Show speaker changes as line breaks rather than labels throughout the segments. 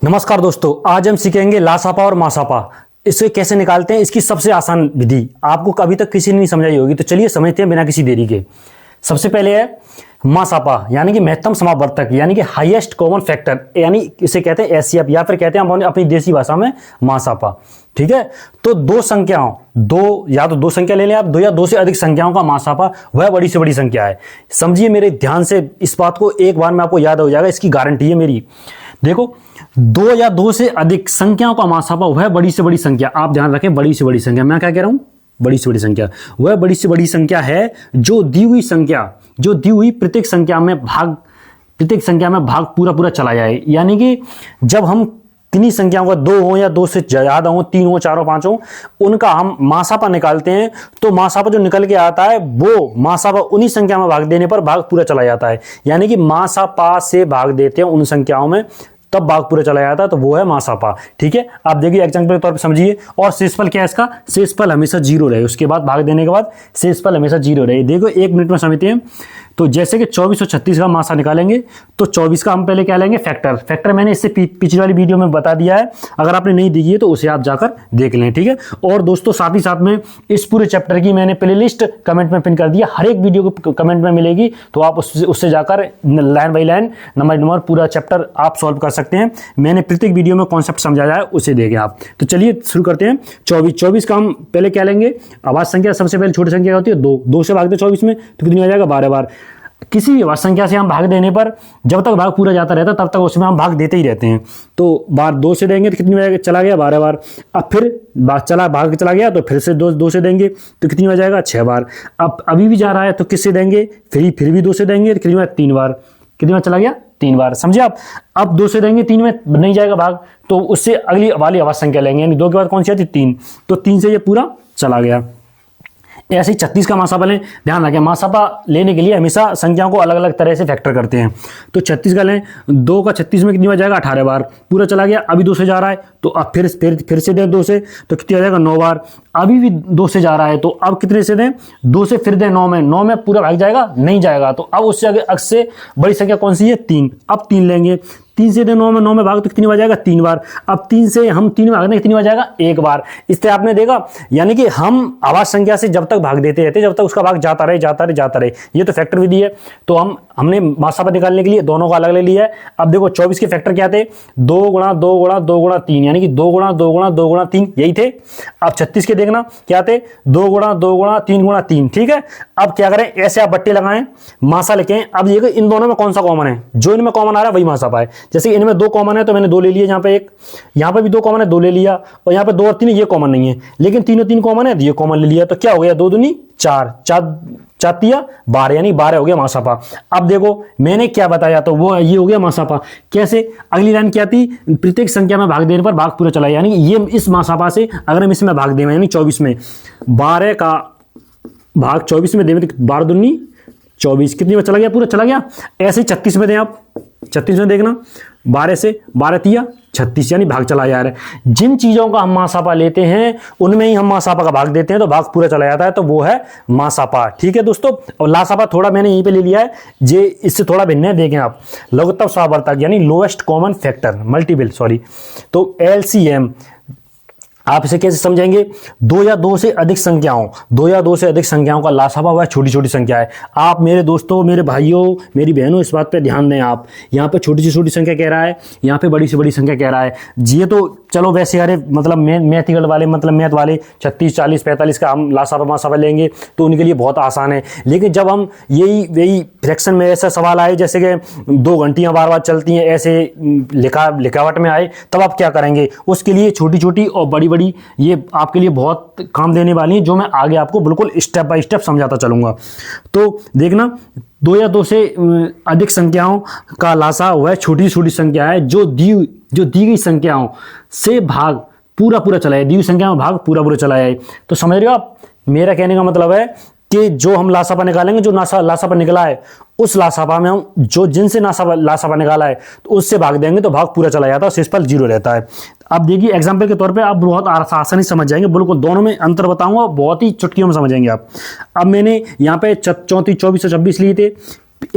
नमस्कार दोस्तों, आज हम सीखेंगे लासापा और मासापा। इसे कैसे निकालते हैं, इसकी सबसे आसान विधि आपको कभी तक किसी ने नहीं समझाई होगी। तो चलिए समझते हैं बिना किसी देरी के। सबसे पहले है मासापा, यानी कि महत्तम समावर्तक, यानी कि हाईएस्ट कॉमन फैक्टर, यानी इसे कहते हैं एचसीएफ या फिर कहते हैं हम अपनी देसी भाषा में मासापा। ठीक है, तो दो संख्याओं, या तो दो संख्या ले लें आप, दो या दो से अधिक संख्याओं का मासापा वह बड़ी से बड़ी संख्या है। समझिए मेरे ध्यान से इस बात को, एक बार में आपको याद हो जाएगा, इसकी गारंटी है मेरी। देखो, दो या दो से अधिक संख्याओं का मासापा वह बड़ी से बड़ी संख्या, आप ध्यान रखें, बड़ी से बड़ी संख्या, मैं क्या कह रहा हूं, बड़ी से बड़ी संख्या, वह बड़ी से बड़ी संख्या है जो दी हुई संख्या, जो दी हुई प्रत्येक संख्या में भाग पूरा पूरा चला जाए। यानी कि जब हम किन्हीं संख्याओं का दो हो या दो से ज्यादा हो, तीन हो, चार हो, पांच हो, उनका हम मासापा निकालते हैं, तो मासापा जो निकल के आता है वो मासापा उन्हीं संख्या में भाग देने पर भाग पूरा चला जाता है। यानी कि मासापा से भाग देते हैं उन संख्याओं में, तब भाग पूरा चला जाता है, तो वो है मासापा। ठीक है, आप देखिए एग्जांपल के तौर पे समझिए। और शेषफल क्या है इसका, शेषफल हमेशा जीरो रहे, उसके बाद भाग देने के बाद शेषफल हमेशा जीरो रहे। देखो एक मिनट में समझते हैं। तो जैसे कि 24 और 36 का मासा निकालेंगे, तो 24 का हम पहले क्या लेंगे, फैक्टर मैंने इससे पिछली वाली वीडियो में बता दिया है, अगर आपने नहीं देखी है तो उसे आप जाकर देख लें। ठीक है, और दोस्तों साथ ही साथ में इस पूरे चैप्टर की मैंने प्लेलिस्ट कमेंट में पिन कर दिया, हर एक वीडियो को कमेंट में मिलेगी, तो आप उससे जाकर लाइन बाई लाइन, नंबर पूरा चैप्टर आप सॉल्व कर सकते हैं। मैंने प्रत्येक वीडियो में कॉन्सेप्ट समझाया है, उसे देखें आप। तो चलिए शुरू करते हैं। 24 का हम पहले क्या लेंगे, आवाज संख्या, सबसे पहले छोटी संख्या होती है दो से भागते 24 में, तो कितनी हो जाएगा, 12 बार। किसी भी आवाज संख्या से हम भाग देने पर जब तक भाग पूरा जाता रहता तब तक उसमें हम भाग देते ही रहते हैं। तो बार 2 से देंगे तो कितनी हो चला गया, 12 बार। अब फिर भाग चला गया तो फिर से दो से देंगे तो कितनी हो जाएगा, 6 बार। अब अभी भी जा रहा है तो किससे देंगे, फिर भी 2 से देंगे तो कितनी बार, 3 बार। कितनी बार चला गया, 3 बार। समझे आप। अब 2 से देंगे, 3 में नहीं जाएगा भाग, तो उससे अगली वाली आवाज संख्या लेंगे, यानी 2 के बाद कौन सी आती, 3, तो 3 से ये पूरा चला गया। ऐसे ही 36 का मासापा लें, ध्यान रखें मासापा लेने के लिए हमेशा संख्याओं को अलग अलग तरह से फैक्टर करते हैं। तो 36 का लें, 2 का 36 में कितनी बार जाएगा, 18 बार, पूरा चला गया। अभी 2 से जा रहा है तो अब फिर से दें 2 से, तो कितनी आ जाएगा, 9 बार। अभी भी 2 से जा रहा है तो अब कितने से दें, 2 से फिर दें 9 में पूरा भाग जाएगा, नहीं जाएगा, तो अब उससे आगे से बड़ी संख्या कौन सी है, 3। अब 3 लेंगे, 3 से दे 9 में भाग तो कितनी बार जाएगा, 3 बार। अब 3 से हम 3 में भागने कितनी बार जाएगा, 1 बार। इस तरह आपने देखा, यानी कि हम आवाज संख्या से जब तक भाग देते रहते, जब तक उसका भाग जाता रहे। ये तो फैक्टर विधि है। तो हमने मासापा निकालने के लिए दोनों का अलग अलग लिया है। अब देखो 24 के फैक्टर क्या थे, 2 गुणा 2 गुणा 2 गुणा 3, यानी कि 2 गुणा 2 गुणा 2 गुणा 3, यही थे। अब 36 के देखना क्या थे, 2 गुणा 2 गुणा 3 गुणा 3। ठीक है, अब क्या करें, ऐसे आप बट्टे लगाएं, मासा लिखें। अब देखो इन दोनों में कौन सा कॉमन है, जो इनमें कॉमन आ रहा है वही मासापा है। जैसे इनमें 2 कॉमन है तो मैंने 2 ले लिया, यहाँ पे 1, यहाँ पे भी 2 कॉमन है, 2 ले लिया, और यहाँ पे 2 और 3 ये कॉमन नहीं है, लेकिन तीनों 3 कॉमन है तो ये कॉमन ले लिया। तो क्या हो गया, 2 दूनी 4, 12, यानी 12 हो गया मासापा। अब देखो मैंने क्या बताया, तो वो ये हो गया मासापा। कैसे, अगली लाइन क्या थी, प्रत्येक संख्या में भाग देने पर भाग पूरा चला, यानी ये इस मासापा से अगर हम इसमें भाग दें, यानी 24 में 12 का भाग 24 में दें तो 12 दूनी 24, कितनी बार चला गया, पूरा चला गया। ऐसे 36 में दें आप, 36 में देखना, 12 से 12 तिया 36, यानी भाग चला जा रहा है। जिन चीजों का हम मासापा लेते हैं उनमें ही हम मासापा का भाग देते हैं, तो भाग पूरा चला जाता है, तो वो है मासापा। ठीक है दोस्तों, और लासापा थोड़ा मैंने यहीं पे ले लिया है, जे इससे थोड़ा भिन्न है, देखें आप, लघुत्तम समावर्तक यानी lowest common factor, multiple, sorry, तो LCM। आप इसे कैसे समझेंगे, 2 या 2 से अधिक संख्याओं का लासापा वह छोटी छोटी संख्या है। आप मेरे दोस्तों, मेरे भाइयों, मेरी बहनों, इस बात पे ध्यान दें आप। यहाँ पे छोटी से छोटी संख्या कह रहा है, यहाँ पे बड़ी से बड़ी संख्या कह रहा है। ये तो चलो वैसे अरे मतलब मैथ वाले 36, 40, 45 का हम लासापा मासापा लेंगे तो उनके लिए बहुत आसान है। लेकिन जब हम वही फ्रैक्शन में ऐसा सवाल आए, जैसे कि 2 घंटियां बार बार चलती हैं, ऐसे लिखावट में आए, तब आप क्या करेंगे, उसके लिए छोटी छोटी और बड़ी ये आपके लिए बहुत काम देने वाली है, जो मैं आगे आपको बिल्कुल स्टेप बाय स्टेप समझाता चलूंगा। तो देखना, 2 या 2 से अधिक संख्याओं का लासा वह छोटी छोटी संख्या है जो दी गई संख्याओं से भाग पूरा चला है, दी हुई संख्या में भाग पूरा चला है। तो समझ रहे हो आप, मेरा कहने का मतलब है कि जो हम लासापा निकालेंगे, जो लासापा निकला है, उस लासापा में हम जिनसे लासापा निकाला है तो उससे भाग देंगे तो भाग पूरा चला जाता है, शेषफल 0 रहता है। अब देखिए एग्जांपल के तौर पे आप बहुत आसानी समझ जाएंगे, बिल्कुल दोनों में अंतर बताऊंगा, बहुत ही चुटकियों में समझेंगे आप। अब मैंने यहाँ पे 34, 24 और 26 लिए थे,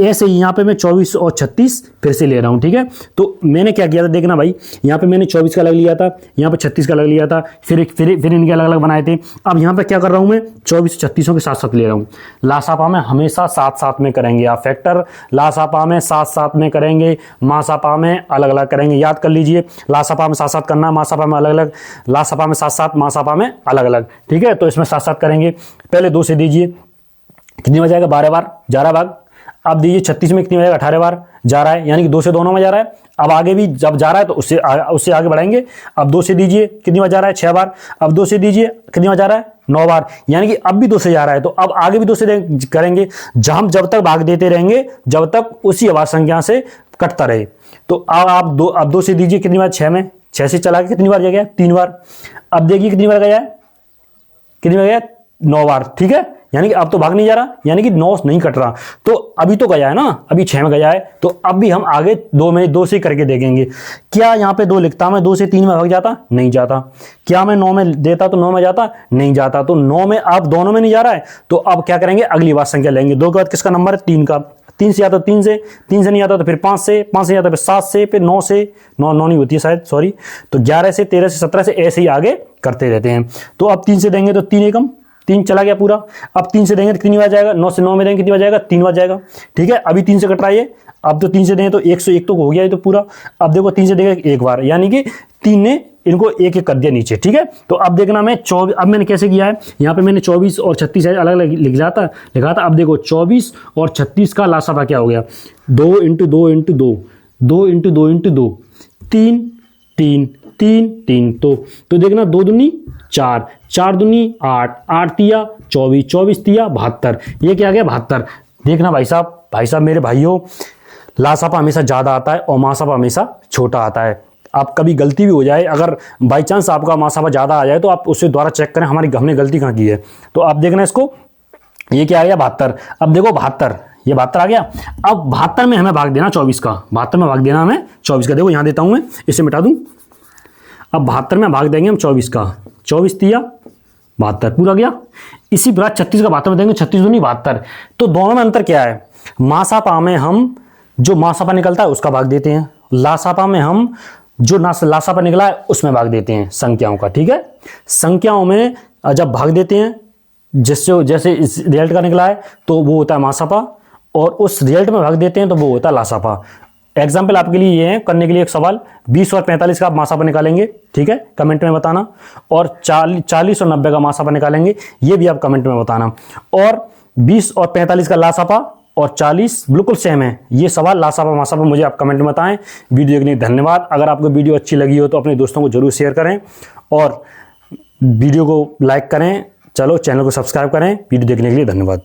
ऐसे ही यहाँ पे मैं 24 और 36 फिर से ले रहा हूँ, ठीक है। तो मैंने क्या किया था देखना भाई, यहाँ पे मैंने 24 का अलग लिया था, यहाँ पे 36 का अलग लिया था, फिर इनके अलग अलग बनाए थे। अब यहाँ पे क्या कर रहा हूँ मैं, 24 36 के साथ साथ ले रहा हूँ। लासापा में हमेशा साथ साथ में करेंगे आप फैक्टर, लासापा में साथ साथ में करेंगे, मासापा में अलग अलग करेंगे। याद कर लीजिए, लासापा में साथ साथ करना, मासापा में अलग अलग, लासापा में साथ साथ, मासापा में अलग अलग, ठीक है। तो इसमें साथ साथ करेंगे। पहले 2 से दीजिए, कितनी बार जाएगा, 12 बार, 11 भाग। अब दीजिए 36 में कितनी बार जाएगा, 18 बार जा रहा है, यानी कि 2 से दोनों में जा रहा है। अब आगे भी जब जा रहा है तो उससे आगे बढ़ाएंगे। अब 2 से दीजिए, कितनी बार जा रहा है, 6 बार। अब 2 से दीजिए, कितनी बार जा रहा है, 9 बार, यानी कि अब भी 2 से जा रहा है। तो अब आगे भी 2 से करेंगे, हम जब तक भाग देते रहेंगे जब तक उसी आवाज संख्या से कटता रहे। तो अब आप 2 से दीजिए, कितनी बार, 6 में, 6 से चला के कितनी बार जाएगा, 3 बार। अब देखिए कितनी बार गया है, कितनी बार गया, 9 बार, ठीक है। यानी कि अब तो भाग नहीं जा रहा, यानी कि 9 नहीं कट रहा। तो अभी तो गया है ना, अभी 6 में गया है, तो अब भी हम आगे 2 से करके देखेंगे। क्या यहाँ पे 2 लिखता, मैं 2 से 3 में भाग जाता, नहीं जाता। क्या मैं 9 में देता तो 9 में जाता, नहीं जाता। तो 9 में आप दोनों में नहीं जा रहा है, तो अब क्या करेंगे, अगली बात संख्या लेंगे। 2 के बाद किसका नंबर है, 3 का। 3 से आता तो 3 से, 3 से नहीं आता तो फिर 5 से, 5 से आता फिर 7 से, फिर 9 से, 9 नहीं होती है शायद, सॉरी। तो 11 से, 13 से, 17 से, ऐसे ही आगे करते रहते हैं। तो अब 3 से देंगे तो 3 एकम 3 चला गया पूरा। अब 3 से देंगे तो कितनी बार जाएगा, 9 से 9 में देंगे कितनी बार जाएगा, 3 बार जाएगा, ठीक है। अभी 3 से कटराइए, अब तो 3 से देंगे तो 101 तो हो गया है तो पूरा। अब देखो 3 से देंगे 1 बार, यानी कि 3 ने इनको एक एक कर दिया नीचे, ठीक है। तो अब देखना मैं 24, अब मैंने कैसे किया है, यहाँ पे मैंने 24 और 36 अलग अलग लिखा था। अब देखो 24 और 36 का लासापा क्या हो गया, 2 × 2 × 2, 2 × 2 × 2, 3 3 3 3। तो देखना 2 दूनी 4, 4 दूनी 8, 8 तिया 24, 24 तिया 72, ये क्या गया 72। देखना भाई साहब मेरे भाइयों, लासापा हमेशा ज्यादा आता है और मासापा हमेशा छोटा आता है। आप कभी गलती भी हो जाए, अगर बाई चांस आपका मासापा ज्यादा आ जाए तो आप उससे दोबारा चेक करें हमने गलती कहाँ की है। तो आप देखना इसको, ये क्या आ गया 72। अब देखो 72, ये 72 आ गया। अब 72 में हमें भाग देना 24 का, 72 में भाग देना हमें 24 का। देखो यहाँ देता हूं मैं, इसे मिटा दूं। अब 72 में भाग देंगे हम 24 का, 24 तिया 72 पूरा गया। इसी प्रकार 36 का 72 में देंगे, 36 दूनी 72। तो दोनों में अंतर क्या है, मासापा में हम जो मासापा निकलता है उसका भाग देते हैं, लासापा में हम जो लासापा निकला है उसमें भाग देते हैं संख्याओं का, ठीक है। संख्याओं में जब भाग देते हैं, जैसे इस रिजल्ट का निकला है तो वो होता है मासापा, और उस रिजल्ट में भाग देते हैं तो वो होता है लासापा। एग्जाम्पल आपके लिए ये है, करने के लिए एक सवाल, 20 और 45 का आप मासापा निकालेंगे, ठीक है, कमेंट में बताना। और 40 और 90 का मासापा निकालेंगे, ये भी आप कमेंट में बताना। और 20 और 45 का लासापा और 40 बिल्कुल सेम है, ये सवाल लासापा मासापा मुझे आप कमेंट में बताएं। वीडियो देखने के लिए धन्यवाद। अगर आपको वीडियो अच्छी लगी हो तो अपने दोस्तों को जरूर शेयर करें और वीडियो को लाइक करें। चलो, चैनल को सब्सक्राइब करें। वीडियो देखने के लिए धन्यवाद।